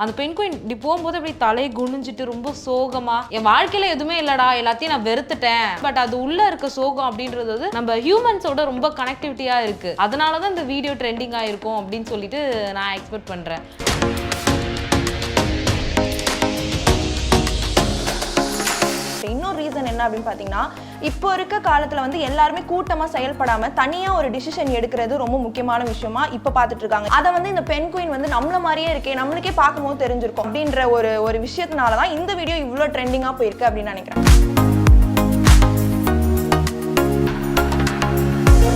அந்த பெண் குயின் இப்படி போகும்போது அப்படி தலை குனிஞ்சிட்டு ரொம்ப சோகமா என் வாழ்க்கையில எதுவுமே இல்லடா எல்லாத்தையும் நான் வெறுத்துட்டேன். பட் அது உள்ள இருக்க சோகம் அப்படின்றது நம்ம ஹியூமன்ஸோட ரொம்ப கனெக்டிவிட்டியா இருக்கு. அதனாலதான் இந்த வீடியோ ட்ரெண்டிங் ஆயிருக்கும் அப்படின்னு சொல்லிட்டு நான் எக்ஸ்பெக்ட் பண்றேன். இன்னொரு ரீசன் என்ன அப்படின்னு பார்த்தீங்கன்னா, இப்போ இருக்க காலத்தில் வந்து எல்லாருமே கூட்டமாக செயல்படாமல் தனியாக ஒரு டிசிஷன் எடுக்கிறது ரொம்ப முக்கியமான விஷயமா இப்போ பார்த்துட்டு இருக்காங்க. அதை வந்து இந்த பெண் குயின் வந்து நம்மள மாதிரியே இருக்கே, நம்மளுக்கே பார்க்கும்போது தெரிஞ்சிருக்கும் அப்படின்ற ஒரு விஷயத்தினால தான் இந்த வீடியோ இவ்வளோ ட்ரெண்டிங்காக போயிருக்கு அப்படின்னு நினைக்கிறேன்.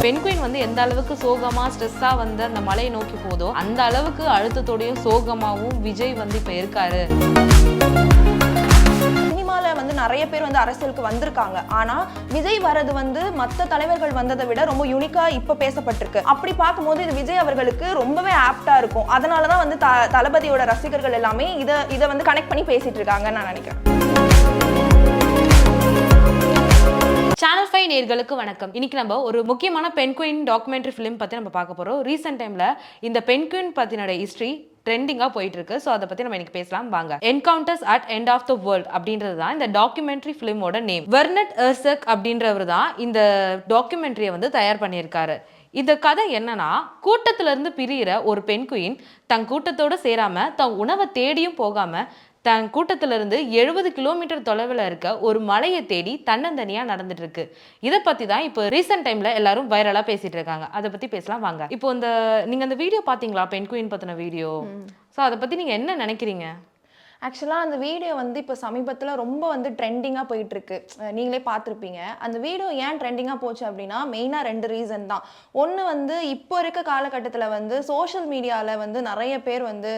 பெண் குயின் வந்து எந்த அளவுக்கு சோகமா ஸ்ட்ரெஸ்ஸா வந்து அந்த மலையை நோக்கி போதோ அந்த அளவுக்கு அழுத்தத்தோடையும் சோகமாவும் விஜய் வந்து இப்ப இருக்காரு. சினிமாவில் வந்து நிறைய பேர் வந்து அரசியலுக்கு வந்திருக்காங்க. ஆனால் விஜய் வரது வந்து மற்ற தலைவர்கள் வந்ததை விட ரொம்ப யூனிக்காக இப்போ பேசப்பட்டிருக்கு. அப்படி பார்க்கும்போது இது விஜய் அவர்களுக்கு ரொம்பவே ஆப்டாக இருக்கும். அதனால தான் வந்து தளபதியோட ரசிகர்கள் எல்லாமே இதை வந்து கனெக்ட் பண்ணி பேசிட்டு இருக்காங்கன்னு நான் நினைக்கிறேன். சேனல் 5 நேயர்களுக்கு வணக்கம். இன்னைக்கு நம்ம ஒரு முக்கியமான பெண் குயின் டாக்குமெண்ட்ரி ஃபிலிம் பற்றி நம்ம பார்க்க போகிறோம். ரீசெண்ட் டைமில் இந்த பெண் குயின் பற்றினோட ஹிஸ்ட்ரி ட்ரெண்டிங்காக போயிட்டு இருக்கு. ஸோ அதை பற்றி நம்ம இன்னைக்கு பேசலாம் வாங்க. Encounters at end of the world அப்படின்றது தான் இந்த டாக்குமெண்ட்ரி ஃபிலிமோட நேம். வெர்னட் எர்சக் அப்படின்றவர் தான் இந்த டாக்குமெண்ட்ரியை வந்து தயார் பண்ணியிருக்காரு. இந்த கதை என்னன்னா, கூட்டத்துல இருந்து பிரியிற ஒரு பெண் குயின் தன் கூட்டத்தோடு சேராம தன் உணவை தேடியும் போகாம தன் கூட்டத்திலிருந்து 70 கிலோமீட்டர் தொலைவில் இருக்க ஒரு மலையை தேடி தன்னந்தனியா நடந்துட்டு இருக்கு. இதை பத்தி தான் இப்போ ரீசெண்ட் டைம்ல எல்லாரும் வைரலா பேசிட்டு இருக்காங்க. அதை பத்தி பேசலாம் வாங்க. இப்போ நீங்க அந்த வீடியோ பாத்தீங்களா, பெண் குயின் பத்தின வீடியோ? ஸோ அதை பத்தி நீங்க என்ன நினைக்கிறீங்க? ஆக்சுவலாக அந்த வீடியோ வந்து இப்போ சமீபத்தில் ரொம்ப வந்து ட்ரெண்டிங்காக போயிட்டுருக்கு. நீங்களே பார்த்துருப்பீங்க. அந்த வீடியோ ஏன் ட்ரெண்டிங்காக போச்சு அப்படின்னா மெயினாக 2 ரீசன் தான். ஒன்று வந்து இப்போ இருக்க காலகட்டத்தில் வந்து சோஷியல் மீடியாவில் வந்து நிறைய பேர் வந்து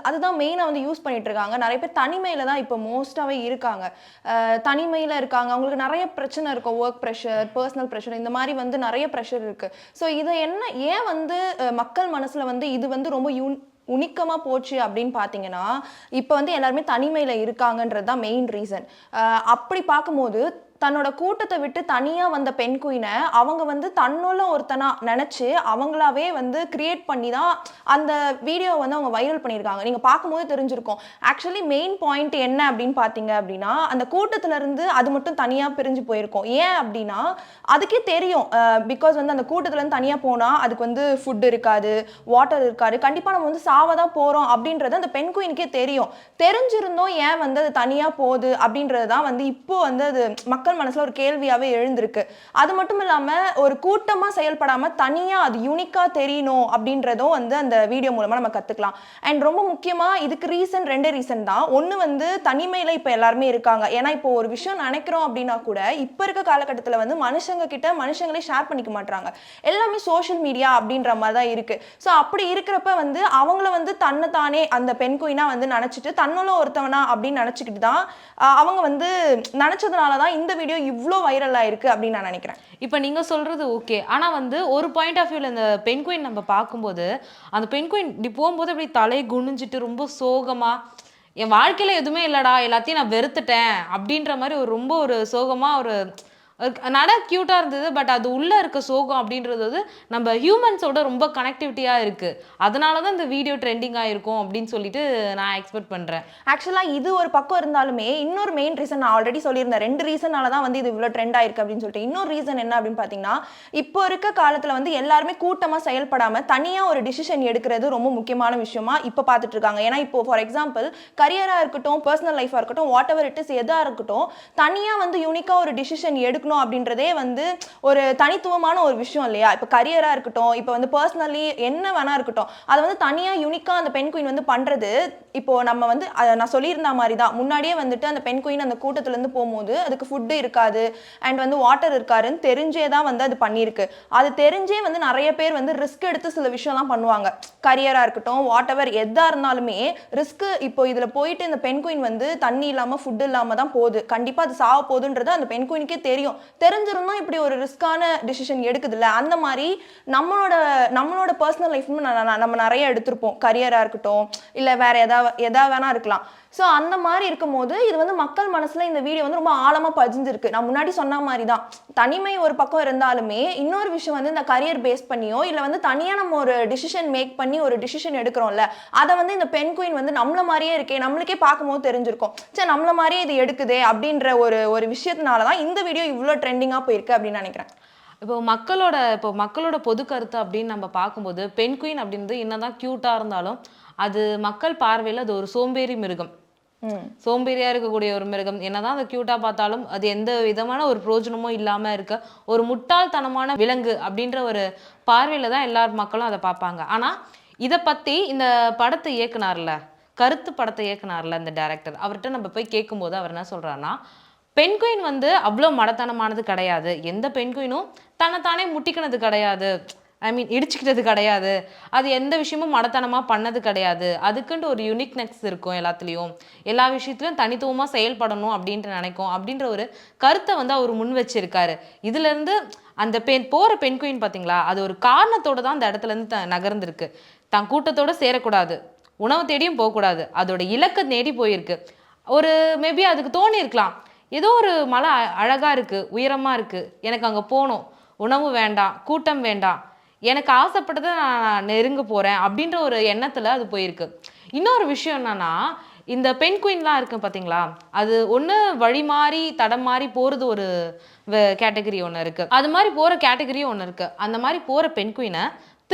அதுதான் மெயினாக வந்து யூஸ் பண்ணிகிட்ருக்காங்க. நிறைய பேர் தனிமையில் தான் இப்போ மோஸ்ட்டாகவே இருக்காங்க. தனிமையில் இருக்காங்க. அவங்களுக்கு நிறைய பிரச்சனை இருக்கும். ஒர்க் ப்ரெஷர், பர்சனல் ப்ரெஷர், இந்த மாதிரி வந்து நிறைய ப்ரெஷர் இருக்குது. ஸோ இதை ஏன் வந்து மக்கள் மனசில் வந்து இது வந்து ரொம்ப உனிக்கமாக போச்சு அப்படின்னு பார்த்தீங்கன்னா, இப்போ வந்து எல்லாருமே தனிமையில் இருக்காங்கன்றது தான் மெயின் ரீசன். அப்படி பார்க்கும்போது தன்னோட கூட்டத்தை விட்டு தனியாக வந்த பெண் குயினை அவங்க வந்து தன்னுள்ள ஒருத்தனா நினச்சி அவங்களாவே வந்து கிரியேட் பண்ணி தான் அந்த வீடியோவை வந்து அவங்க வைரல் பண்ணியிருக்காங்க. நீங்கள் பார்க்கும்போது தெரிஞ்சிருக்கும். ஆக்சுவலி மெயின் பாயிண்ட் என்ன அப்படின்னு பார்த்தீங்க அப்படின்னா, அந்த கூட்டத்திலேருந்து அது மட்டும் தனியாக பிரிஞ்சு போயிருக்கும். ஏன் அப்படின்னா அதுக்கே தெரியும். பிகாஸ் வந்து அந்த கூட்டத்துலேருந்து தனியாக போனால் அதுக்கு வந்து ஃபுட் இருக்காது, வாட்டர் இருக்காது, கண்டிப்பாக நம்ம வந்து சாவ தான் போகிறோம் அப்படின்றது அந்த பெண் குயினுக்கே தெரியும். தெரிஞ்சிருந்தோம் ஏன் வந்து அது தனியாக போகுது அப்படின்றது தான் வந்து இப்போ வந்து அது மக்கள் மனசுல ஒரு கேள்வியாவே எழுந்திருக்கு. அது மட்டும் இல்லாம ஒரு கூட்டமா செயல்படாம தனியா அது யூனிக்கா தெரியணும் அப்படின்றதும் வந்து அந்த வீடியோ மூலமா நம்ம கத்துக்கலாம். அண்ட் ரொம்ப முக்கியமா இதுக்கு ரீசன் 2 ரீசன் தான். ஒன்னு வந்து தனிமையில இப்ப எல்லாருமே இருக்காங்க. ஏன்னா இப்போ ஒரு விஷயம் நினைக்கிறோம் அப்படின்னா கூட இப்ப இருக்க காலகட்டத்துல வந்து மனுஷங்க கிட்ட மனுஷங்களே ஷேர் பண்ணிக்க மாட்டாங்க. எல்லாமே சோஷியல் மீடியா அப்படின்ற மாதிரி தான் இருக்கு. ஸோ அப்படி இருக்கிறப்ப வந்து அவங்கள வந்து தன்னைத்தானே அந்த பெண் குயினா வந்து நினைச்சிட்டு தன்னுள்ள ஒருத்தவனா அப்படின்னு நினைச்சுக்கிட்டு தான் அவங்க வந்து நினைச்சதுனால தான் இந்த வீடியோ இவ்வளோ வைரல் ஆயிருக்கு அப்படின்னு நான் நினைக்கிறேன். இப்போ நீங்க சொல்றது ஓகே. ஆனா வந்து ஒரு பாயிண்ட் ஆஃப் வியூல இந்த பெண் குயின் நம்ம பார்க்கும்போது அந்த பெண் குயின் இப்படி போகும்போது அப்படி தலை குனிஞ்சிட்டு ரொம்ப சோகமா என் வாழ்க்கையில எதுவுமே இல்லடா எல்லாத்தையும் நான் வெறுத்துட்டேன் அப்படின்ற மாதிரி ரொம்ப ஒரு சோகமா ஒரு நட கியூட்டா இருந்தது. பட் அது உள்ள இருக்க சோகம் அப்படின்றது நம்ம ஹியூமன்ஸோட ரொம்ப கனெக்டிவிட்டியா இருக்கு. அதனாலதான் இந்த வீடியோ ட்ரெண்டிங் ஆயிருக்கும் அப்படின்னு சொல்லிட்டு நான் எக்ஸ்பெக்ட் பண்றேன். ஆக்சுவலா இது ஒரு பக்கம் இருந்தாலுமே இன்னொரு மெயின் ரீசன் நான் ஆல்ரெடி சொல்லியிருந்தேன். 2 ரீசனால தான் வந்து இது இவ்வளோ ட்ரெண்ட் ஆயிருக்கு அப்படின்னு சொல்லிட்டு. இன்னொரு ரீசன் என்ன அப்படின்னு பார்த்தீங்கன்னா, இப்போ இருக்க காலத்துல வந்து எல்லாருமே கூட்டமா செயல்படாம தனியா ஒரு டிசிஷன் எடுக்கிறது ரொம்ப முக்கியமான விஷயமா இப்போ பார்த்துட்டு இருக்காங்க. ஏன்னா இப்போ ஃபார் எக்ஸாம்பிள் கரியரா இருக்கட்டும், பர்சனல் லைஃபா இருக்கட்டும், வாட் எவர் இட் இஸ் எதா இருக்கட்டும், தனியா வந்து யூனிக்கா ஒரு டிசிஷன் எடுக்கணும் அப்படின்றதே வந்து ஒரு தனித்துவமான ஒரு விஷயம் இல்லையா? இப்போ கரியரா இருக்கட்டும், இப்போ வந்து பர்சனலி என்ன வேணா இருக்கட்டும், அதை வந்து தனியா யூனிக்கா அந்த பெண் குயின் வந்து பண்றது. இப்போ நம்ம வந்து நான் சொல்லியிருந்த மாதிரி தான் முன்னாடியே வந்துட்டு அந்த பெண் குயின் அந்த கூட்டத்துல இருந்து போகும்போது அதுக்கு ஃபுட்டு இருக்காது அண்ட் வந்து வாட்டர் இருக்காருன்னு தெரிஞ்சே தான் வந்து அது பண்ணியிருக்கு. அது தெரிஞ்சே வந்து நிறைய பேர் வந்து ரிஸ்க் எடுத்து சில விஷயம்லாம் பண்ணுவாங்க. கரியரா இருக்கட்டும், வாட் எவர் எதா இருந்தாலுமே ரிஸ்க். இப்போ இதுல போயிட்டு இந்த பெண் குயின் வந்து தண்ணி இல்லாம ஃபுட் இல்லாம தான் போகுது. கண்டிப்பா அது சாவ போகுதுன்றது அந்த பெண் குயினுக்கே தெரியும். தெரிஞ்சிருந்தோம் இப்படி ஒரு ரிஸ்கான டிசிஷன் எடுக்குதுல்ல. அந்த மாதிரி நம்மளோட பர்சனல் லைஃப் நம்ம நிறைய எடுத்திருப்போம். கரியரா இருக்கட்டும், இல்ல வேற எதா வேணா இருக்கலாம். ஸோ அந்த மாதிரி இருக்கும்போது இது வந்து மக்கள் மனசுல இந்த வீடியோ வந்து ரொம்ப ஆழமா பதிஞ்சிருக்கு. நான் முன்னாடி சொன்ன மாதிரி தான், தனிமை ஒரு பக்கம் இருந்தாலுமே இன்னொரு விஷயம் வந்து இந்த கரியர் பேஸ் பண்ணியோ இல்லை வந்து தனியாக நம்ம ஒரு டிசிஷன் மேக் பண்ணி ஒரு டிசிஷன் எடுக்கிறோம்ல, அதை வந்து இந்த பெண் குயின் வந்து நம்மள மாதிரியே இருக்கே, நம்மளுக்கே பார்க்கும்போது தெரிஞ்சிருக்கும், சரி நம்மள மாதிரியே இது எடுக்குதே அப்படின்ற ஒரு விஷயத்தினால தான் இந்த வீடியோ இவ்வளோ ட்ரெண்டிங்காக போயிருக்கு அப்படின்னு நினைக்கிறேன். இப்போ மக்களோட பொது கருத்து அப்படின்னு நம்ம பார்க்கும்போது பெண் குயின் அப்படின்றது என்னதான் க்யூட்டாக இருந்தாலும் அது மக்கள் பார்வையில் அது ஒரு சோம்பேறி மிருகம். சோம்பேறியா இருக்கக்கூடிய ஒரு மிருகம். என்னதான் அதை கியூட்டா பார்த்தாலும் அது எந்த விதமான ஒரு பிரயோஜனமும் இல்லாம இருக்க ஒரு முட்டாள்தனமான விலங்கு அப்படின்ற ஒரு பார்வையில தான் எல்லார் மக்களும் அதை பார்ப்பாங்க. ஆனா இதை பத்தி இந்த படத்தை இயக்குனார்ல, கருத்து படத்தை இயக்குனார்ல இந்த டைரக்டர், அவர்கிட்ட நம்ம போய் கேட்கும்போது அவர் என்ன சொல்றாருன்னா, பெண் குயின் வந்து அவ்வளோ மடத்தனமானது கிடையாது, எந்த பெண் குயினும் தன்னைத்தானே முட்டிக்கினது கிடையாது, இடிச்சுக்கிட்டது கிடையாது, அது எந்த விஷயமும் மடத்தனமாக பண்ணது கிடையாது, அதுக்குன்ட்டு ஒரு யூனிக்னஸ் இருக்கும், எல்லாத்துலேயும் எல்லா விஷயத்துலையும் தனித்துவமாக செயல்படணும் அப்படின்ட்டு நினைக்கும் அப்படின்ற ஒரு கருத்தை வந்து அவர் முன் வச்சிருக்காரு. இதுலேருந்து அந்த போகிற பெண் குயின் பார்த்தீங்களா, அது ஒரு காரணத்தோடு தான் அந்த இடத்துலேருந்து நகர்ந்துருக்கு. தான் கூட்டத்தோடு சேரக்கூடாது, உணவு தேடியும் போகக்கூடாது, அதோட இலக்கை தேடி போயிருக்கு. ஒரு மேபி அதுக்கு தோணி இருக்கலாம், ஏதோ ஒரு மலை அழகாக இருக்குது, உயரமாக இருக்குது, எனக்கு அங்கே போகணும், உணவு வேண்டாம், கூட்டம் வேண்டாம், எனக்கு ஆசைப்பட்டதை நான் நெருங்க போகிறேன் அப்படின்ற ஒரு எண்ணத்தில் அது போயிருக்கு. இன்னொரு விஷயம் என்னன்னா, இந்த பெண் குயின்லாம் இருக்கு பார்த்தீங்களா, அது ஒன்று வழி மாறி தடம் மாறி போகிறது ஒரு கேட்டகரி ஒன்று இருக்குது, அது மாதிரி போகிற கேட்டகரியும் ஒன்று இருக்குது. அந்த மாதிரி போகிற பெண் குயினை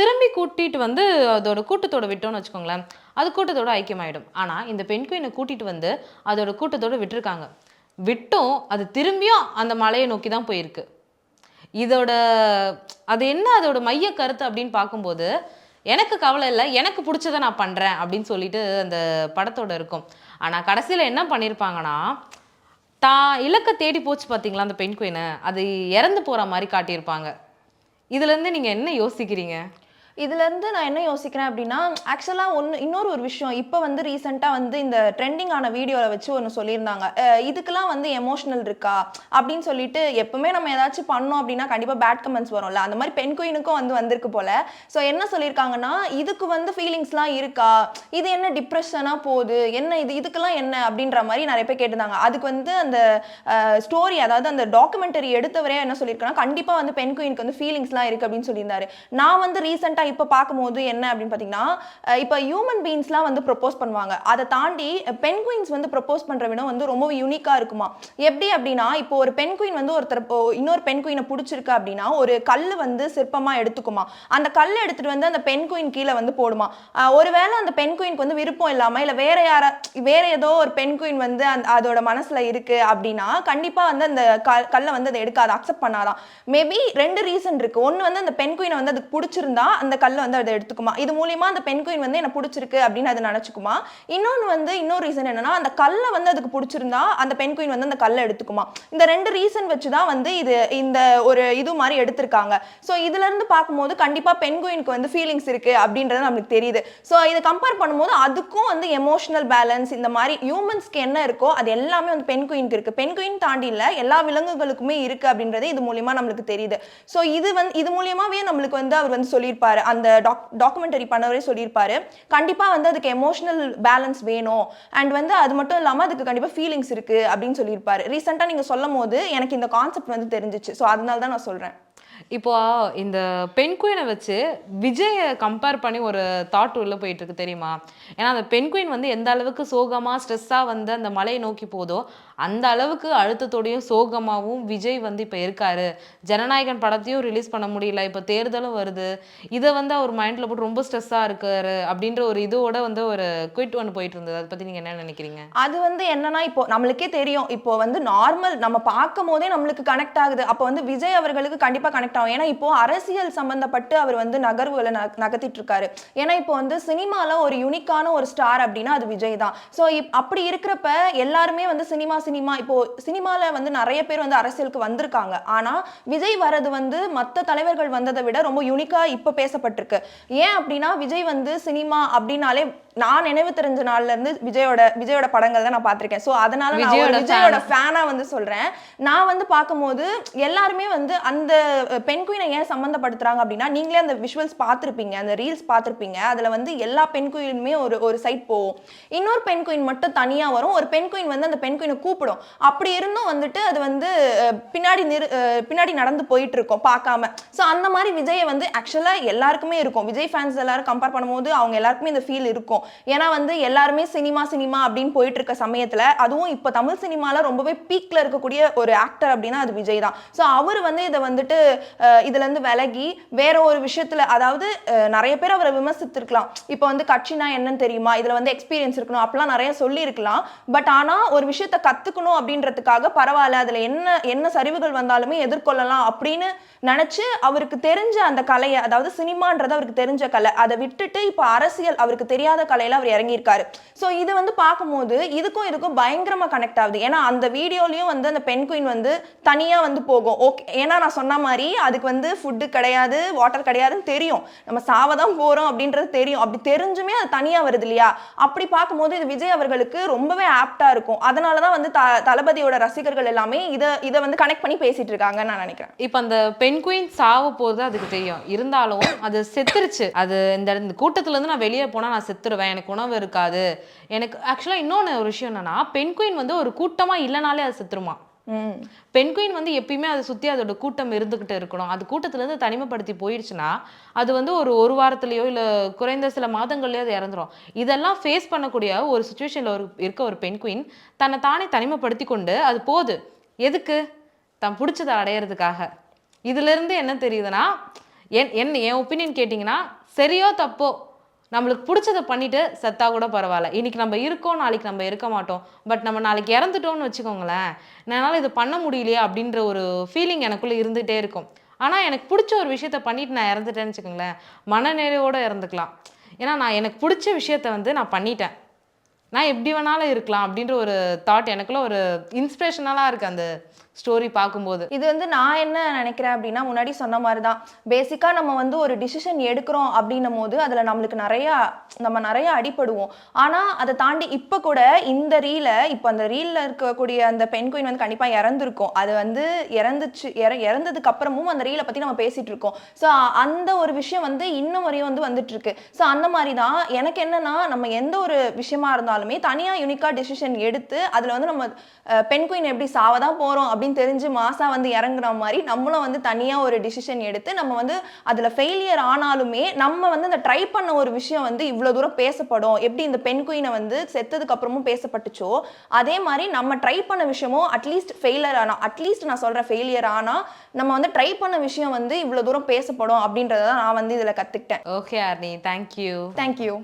திரும்பி கூட்டிகிட்டு வந்து அதோட கூட்டத்தோட விட்டோன்னு வச்சுக்கோங்களேன், அது கூட்டத்தோட ஐக்கியமாயிடும். ஆனால் இந்த பெண் குயினை கூட்டிகிட்டு வந்து அதோட கூட்டத்தோடு விட்டுருக்காங்க, விட்டும் அது திரும்பியும் அந்த மலையை நோக்கி தான் போயிருக்கு. இதோட அது என்ன அதோட மைய கருத்து அப்படின்னு பார்க்கும்போது எனக்கு கவலை இல்லை, எனக்கு பிடிச்சதை நான் பண்ணுறேன் அப்படின்னு சொல்லிட்டு அந்த படத்தோட இருக்கும். ஆனால் கடைசியில் என்ன பண்ணியிருப்பாங்கன்னா, தான் இலக்கை தேடி போச்சு பார்த்தீங்களா அந்த பெண் குயினை, அது இறந்து போகிற மாதிரி காட்டியிருப்பாங்க. இதுலேருந்து நீங்கள் என்ன யோசிக்கிறீங்க? இதுலேருந்து நான் என்ன யோசிக்கிறேன் அப்படின்னா, ஆக்சுவலாக இன்னொரு ஒரு விஷயம் இப்போ வந்து ரீசெண்டாக வந்து இந்த ட்ரெண்டிங் ஆன வீடியோவில் வச்சு ஒன்று சொல்லியிருந்தாங்க, இதுக்கெல்லாம் வந்து எமோஷனல் இருக்கா அப்படின்னு சொல்லிட்டு. எப்பவுமே நம்ம ஏதாச்சும் பண்ணோம் அப்படின்னா கண்டிப்பாக பேட் கமெண்ட்ஸ் வரும்ல, அந்த மாதிரி பெண் குயினுக்கும் வந்து வந்திருக்கு போல. ஸோ என்ன சொல்லியிருக்காங்கன்னா, இதுக்கு வந்து ஃபீலிங்ஸ்லாம் இருக்கா, இது என்ன டிப்ரெஷனாக போகுது, என்ன இதுக்கெல்லாம் என்ன அப்படின்ற மாதிரி நிறைய பேர் கேட்டிருந்தாங்க. அதுக்கு வந்து அந்த ஸ்டோரி, அதாவது அந்த டாக்குமெண்டரி எடுத்தவரே என்ன சொல்லியிருக்காங்கன்னா, கண்டிப்பாக வந்து பெண் குயினுக்கு வந்து ஃபீலிங்ஸ்லாம் இருக்குது அப்படின்னு சொல்லியிருந்தாரு. நான் வந்து ரீசெண்டாக இப்போ பார்க்கும்போது என்ன அப்படின்னு பார்த்தீங்கன்னா, இப்போ ஹியூமன் பீயிங்ஸ்லாம் வந்து ப்ரொப்போஸ் பண்ணுவாங்க, அதை தாண்டி பெண் குயின்ஸ் வந்து ப்ரொப்போஸ் பண்ணுற விடம் வந்து ரொம்ப யூனிக்காக இருக்குமா. எப்படி அப்படின்னா, இப்போ ஒரு பெண் குயின் வந்து இன்னொரு பெண் குயினை பிடிச்சிருக்கு அப்படின்னா ஒரு கல் வந்து சிற்பமாக எடுத்துக்குமா, அந்த கல் எடுத்துகிட்டு வந்து அந்த பெண் குயின் கீழே வந்து போடுமா. ஒருவேளை அந்த பெண் குயினுக்கு வந்து விருப்பம் இல்லாமல் இல்லை வேற ஏதோ ஒரு பெண் குயின் வந்து அதோட மனசில் இருக்குது அப்படின்னா கண்டிப்பாக வந்து அந்த கல்லை வந்து அதை எடுக்காது, அக்செப்ட் பண்ணாதான். மேபி ரெண்டு ரீசன் இருக்குது. ஒன்று வந்து அந்த பெண் குயினை வந்து அதுக்கு பிடிச்சிருந்தா அந்த கல்லை வந்து அதை எடுத்துக்குமா, இது மூலியமா அந்த பெண் குயின் வந்து என்ன பிடிச்சிருக்கு அப்படின்னு அது நினைச்சுக்குமா. இன்னொரு ரீசன் என்னன்னா, அந்த கல்லை வந்து அதுக்கு பிடிச்சிருந்தா அந்த பெண் குயின் வந்து அந்த கல்லை எடுத்துக்குமா. இந்த ரெண்டு ரீசன் வச்சுதான் வந்து இந்த ஒரு இது மாதிரி எடுத்திருக்காங்க. ஸோ இதுல இருந்து பார்க்கும்போது கண்டிப்பா பெண் குயினுக்கு வந்து ஃபீலிங்ஸ் இருக்கு அப்படின்றது நம்மளுக்கு தெரியுது. ஸோ இதை கம்பேர் பண்ணும்போது அதுக்கும் வந்து எமோஷனல் பேலன்ஸ் இந்த மாதிரி ஹியூமன்ஸ்க்கு என்ன இருக்கோ அது எல்லாமே வந்து பெண் குயினுக்கு இருக்கு. பெண் குயின் தாண்டி இல்லை, எல்லா விலங்குகளுக்குமே இருக்கு அப்படின்றது இது மூலியமா நம்மளுக்கு தெரியுது. ஸோ இது மூலியமாவே நம்மளுக்கு வந்து அவர் வந்து சொல்லியிருப்பாரு, அந்த டாக்குமெண்டரி பண்ணவரே சொல்லியிருப்பாரு, கண்டிப்பாக வந்து அதுக்கு எமோஷனல் பேலன்ஸ் வேணும் அண்ட் வந்து அது மட்டும் இல்லாமல் அதுக்கு கண்டிப்பாக ஃபீலிங்ஸ் இருக்குது அப்படின்னு சொல்லியிருப்பாரு. ரீசெண்டாக நீங்கள் சொல்லும் போது எனக்கு இந்த கான்செப்ட் வந்து தெரிஞ்சிச்சு. ஸோ அதனால தான் நான் சொல்கிறேன். இப்போ இந்த பெண் குயினை வச்சு விஜயை கம்பேர் பண்ணி ஒரு தாட் உள்ள போயிட்டு இருக்கு தெரியுமா. ஏன்னா அந்த பெண் குயின் வந்து எந்த அளவுக்கு சோகமாக ஸ்ட்ரெஸ்ஸாக வந்து அந்த மலையை நோக்கி போதோ அந்த அளவுக்கு அழுத்தத்தோடையும் சோகமாகவும் விஜய் வந்து இப்போ இருக்காரு. ஜனநாயகன் படத்தையும் ரிலீஸ் பண்ண முடியல, இப்போ தேர்தலும் வருது, இதை வந்து அவர் மைண்டில் போட்டு ரொம்ப ஸ்ட்ரெஸ்ஸாக இருக்காரு அப்படின்ற ஒரு இதோட வந்து ஒரு குயிட் ஒன்று போயிட்டு இருந்தது. அதை பற்றி நீங்கள் என்ன நினைக்கிறீங்க? அது வந்து என்னன்னா, இப்போ நம்மளுக்கே தெரியும், இப்போ வந்து நார்மல் நம்ம பார்க்கும் போதே நம்மளுக்கு கனெக்ட் ஆகுது. அப்போ வந்து விஜய் அவர்களுக்கு கண்டிப்பாக கனெக்ட் ஆகும். ஏன்னா இப்போ அரசியல் சம்பந்தப்பட்டு அவர் வந்து நகர்வுகளை நகர்த்திட்டு இருக்காரு. ஏன்னா இப்போ வந்து சினிமால ஒரு யூனிக்கான ஒரு ஸ்டார் அப்படின்னா அது விஜய் தான். ஸோ அப்படி இருக்கிறப்ப எல்லாருமே வந்து சினிமா இப்போ சினிமாவில் வந்து நிறைய பேர் வந்து அரசியலுக்கு வந்திருக்காங்க. ஆனால் விஜய் வரது வந்து மற்ற தலைவர்கள் வந்ததை விட ரொம்ப யூனிக்காக இப்போ பேசப்பட்டிருக்கு. ஏன் அப்படின்னா விஜய் வந்து சினிமா அப்படின்னாலே நான் நினைவு தெரிஞ்ச நாள்ல இருந்து விஜயோட படங்கள் தான் நான் பார்த்திருக்கேன். ஸோ அதனால நான் ஒரு விஜயோட ஃபேனா வந்து சொல்றேன். நான் வந்து பார்க்கும்போது எல்லாருமே வந்து அந்த பெண் குயினை ஏன் சம்மந்தப்படுத்துறாங்க அப்படின்னா, நீங்களே அந்த விஷுவல்ஸ் பார்த்துருப்பீங்க, அந்த ரீல்ஸ் பார்த்துருப்பீங்க. அதுல வந்து எல்லா பெண் குயினுமே ஒரு சைட் போகும், இன்னொரு பெண் குயின் மட்டும் தனியா வரும். ஒரு பெண் குயின் வந்து அந்த பெண் குயினை கூப்பிடும். அப்படி இருந்தும் வந்துட்டு அது வந்து பின்னாடி நடந்து போயிட்டு இருக்கும் பார்க்காம. ஸோ அந்த மாதிரி விஜயை வந்து ஆக்சுவலா எல்லாருக்குமே இருக்கும். விஜய் ஃபேன்ஸ் எல்லாரும் கம்பேர் பண்ணும்போது அவங்க எல்லாருக்குமே இந்த ஃபீல் இருக்கும். ஏன்னா வந்து எல்லாருமே சினிமா அப்படின்னு போயிட்டு இருக்க சமயத்துல, அதுவும் இப்போ தமிழ் சினிமால ரொம்பவே பீக்ல இருக்கக்கூடிய ஒரு ஆக்டர் அப்படின்னா அது விஜய் தான். ஸோ அவர் வந்து இதை வந்துட்டு இதுல இருந்து விலகி வேற ஒரு விஷயத்துல, அதாவது நிறைய பேர் அவரை விமர்சித்திருக்கலாம். இப்போ வந்து கட்சினா என்னன்னு தெரியுமா, இதுல வந்து எக்ஸ்பீரியன்ஸ் இருக்கணும் அப்படிலாம் நிறைய சொல்லி இருக்கலாம். பட் ஆனா ஒரு விஷயத்த கத்துக்கணும் அப்படின்றதுக்காக பரவாயில்ல, அதுல என்ன சரிவுகள் வந்தாலுமே எதிர்கொள்ளலாம் அப்படின்னு நினைச்சு அவருக்கு தெரிஞ்ச அந்த கலையை, அதாவது சினிமான்றது அவருக்கு தெரிஞ்ச கலை, அதை விட்டுட்டு இப்போ அரசியல் அவருக்கு தெரியாத கலையில அவர் இறங்கியிருக்காரு. ஸோ இது வந்து பார்க்கும்போது இதுக்கும் பயங்கரமா கனெக்ட் ஆகுது. ஏன்னா அந்த வீடியோலயும் வந்து அந்த பெண் குயின் வந்து தனியா வந்து போகும். ஓகே, ஏன்னா நான் சொன்ன மாதிரி அதுக்கு வந்து ஃபுட்டு கிடையாது, வாட்டர் கிடையாதுன்னு தெரியும், நம்ம சாவதான் போறோம் அப்படின்றது தெரியும். அப்படி தெரிஞ்சுமே அது தனியா வருது இல்லையா? அப்படி பார்க்கும்போது இது விஜய் அவர்களுக்கு ரொம்பவே ஆப்டா இருக்கும். அதனாலதான் வந்து தளபதியோட ரசிகர்கள் எல்லாமே இதை வந்து கனெக்ட் பண்ணி பேசிட்டு இருக்காங்கன்னு நான் நினைக்கிறேன். இப்போ அந்த பெண் குயின் சாவ போறது அதுக்கு தெரியும், இருந்தாலும் அது செத்துருச்சு. அது இந்த கூட்டத்துல இருந்து நான் வெளியே போனா நான் செத்துருவேன், எனக்கு உணவு இருக்காது. எனக்கு ஆக்சுவலா இன்னொன்னு ஒரு விஷயம் என்னன்னா, பெண் குயின் வந்து ஒரு கூட்டமா இல்லைனாலே அது செத்துருமா. பெண் குயின் வந்து எப்பயுமே அதை சுற்றி அதோட கூட்டம் இருந்துகிட்டு இருக்கணும். அது கூட்டத்திலேருந்து தனிமைப்படுத்தி போயிடுச்சுன்னா அது வந்து ஒரு வாரத்துலேயோ இல்லை குறைந்த சில மாதங்கள்லையோ அது இறந்துரும். இதெல்லாம் ஃபேஸ் பண்ணக்கூடிய ஒரு சுச்சுவேஷனில் இருக்க ஒரு பெண் குயின் தன்னை தானே தனிமைப்படுத்தி கொண்டு அது போகுது. எதுக்கு? தான் பிடிச்சதை அடையிறதுக்காக. இதுலேருந்து என்ன தெரியுதுன்னா, என் ஒப்பீனியன் கேட்டிங்கன்னா, சரியோ தப்போ நம்மளுக்கு பிடிச்சதை பண்ணிட்டு செத்தா கூட பரவாயில்ல. இன்னைக்கு நம்ம இருக்கோம், நாளைக்கு நம்ம இருக்க மாட்டோம். பட் நம்ம நாளைக்கு இறந்துட்டோம்னு வச்சுக்கோங்களேன், என்னால் இது பண்ண முடியலையா அப்படின்ற ஒரு ஃபீலிங் எனக்குள்ளே இருந்துகிட்டே இருக்கும். ஆனால் எனக்கு பிடிச்ச ஒரு விஷயத்த பண்ணிட்டு நான் இறந்துட்டேன்னு வச்சுக்கோங்களேன், மனநிறைவோடு இறந்துக்கலாம். ஏன்னா எனக்கு பிடிச்ச விஷயத்த வந்து நான் பண்ணிட்டேன், நான் எப்படி வேணாலும் இருக்கலாம் அப்படின்ற ஒரு தாட் எனக்குள்ள ஒரு இன்ஸ்பிரேஷனலாக இருக்குது அந்த ஸ்டோரி பார்க்கும்போது. இது வந்து நான் என்ன நினைக்கிறேன் அப்படின்னா, முன்னாடி சொன்ன மாதிரி தான், பேசிக்காக நம்ம வந்து ஒரு டிசிஷன் எடுக்கிறோம் அப்படின்னும் போது அதில் நம்மளுக்கு நம்ம நிறைய அடிபடுவோம். ஆனால் அதை தாண்டி இப்போ கூட இந்த இப்போ அந்த ரீலில் இருக்கக்கூடிய அந்த பெண் குயின் வந்து கண்டிப்பாக இறந்துருக்கும். அது வந்து இறந்ததுக்கு அப்புறமும் அந்த ரீலை பற்றி நம்ம பேசிகிட்டு இருக்கோம். ஸோ அந்த ஒரு விஷயம் வந்து இன்னும் வரையும் வந்து வந்துட்டு இருக்கு. ஸோ அந்த மாதிரி தான் எனக்கு என்னன்னா, நம்ம எந்த ஒரு விஷயமா இருந்தாலுமே தனியாக யூனிக்காக டிசிஷன் எடுத்து அதில் வந்து நம்ம பெண் குயின் எப்படி சாவதான் போகிறோம் அப்படின்னு தெரிஞ்சு மாசா வந்து இறங்குற மாதிரி நம்மளும் வந்து தனியா ஒரு டிசிஷன் எடுத்து நம்ம வந்து அதுல ஃபெயிலியர் ஆனாலுமே நம்ம வந்து அந்த ட்ரை பண்ண ஒரு விஷயம் வந்து இவ்வளவு தூரம் பேசப்படும். எப்படி இந்த பெண் குயினை வந்து செத்ததுக்கு அப்புறமும் பேசப்பட்டுச்சோ அதே மாதிரி நம்ம ட்ரை பண்ண விஷயமும் அட்லீஸ்ட் நான் சொல்றேன் ஃபெயிலியர் ஆனா நம்ம வந்து ட்ரை பண்ண விஷயம் வந்து இவ்வளவு தூரம் பேசப்படும் அப்படின்றத நான் வந்து இதுல கத்துக்கிட்டேன். Okay Arni, thank you.